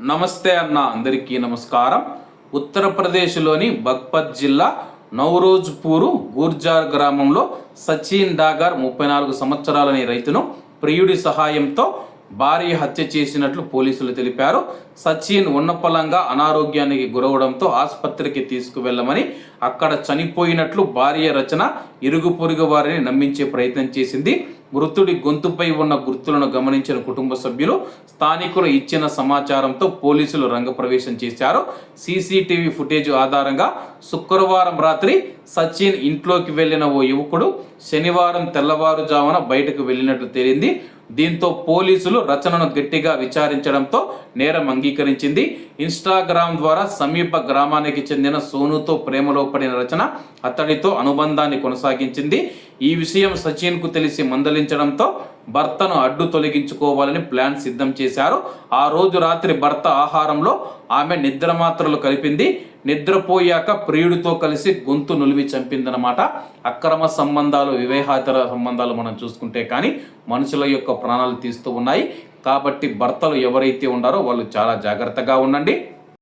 నమస్తే అన్న, అందరికీ నమస్కారం. ఉత్తరప్రదేశ్లోని బగ్పత్ జిల్లా నవరోజ్పూర్ గుర్జార్ గ్రామంలో సచిన్ డాగర్ 34 సంవత్సరాలని రైతును ప్రియుడి సహాయంతో భార్య హత్య చేసినట్లు పోలీసులు తెలిపారు. సచిన్ ఉన్నపలంగా అనారోగ్యానికి గురవడంతో ఆసుపత్రికి తీసుకువెళ్లమని, అక్కడ చనిపోయినట్లు భార్య రచన ఇరుగు పొరుగు వారిని నమ్మించే ప్రయత్నం చేసింది. మృతుడి గొంతుపై ఉన్న గుర్తులను గమనించిన కుటుంబ సభ్యులు స్థానికులు ఇచ్చిన సమాచారంతో పోలీసులు రంగప్రవేశం చేశారు. సీసీటీవీ ఫుటేజ్ ఆధారంగా శుక్రవారం రాత్రి సచిన్ ఇంట్లోకి వెళ్లిన ఓ యువకుడు శనివారం తెల్లవారుజామున బయటకు వెళ్లినట్లు తేలింది. దీంతో పోలీసులు రచనను గట్టిగా విచారించడంతో నేరం అంగీకరించింది. ఇన్స్టాగ్రామ్ ద్వారా సమీప గ్రామానికి చెందిన సోనుతో ప్రేమలో పడిన రచన అతడితో అనుబంధాన్ని కొనసాగించింది. ఈ విషయం సచిన్కు తెలిసి మందలించడంతో భర్తను అడ్డు తొలగించుకోవాలని ప్లాన్ సిద్ధం చేశారు. ఆ రోజు రాత్రి భర్త ఆహారంలో ఆమె నిద్ర మాత్రలు కలిపింది. నిద్రపోయాక ప్రియుడితో కలిసి గొంతు నులివి చంపిందనమాట. అక్రమ సంబంధాలు, వివాహేతర సంబంధాలు మనం చూసుకుంటే కానీ మనుషుల యొక్క ప్రాణాలు తీస్తూ ఉన్నాయి. కాబట్టి భర్తలు ఎవరైతే ఉన్నారో వాళ్ళు చాలా జాగ్రత్తగా ఉండండి.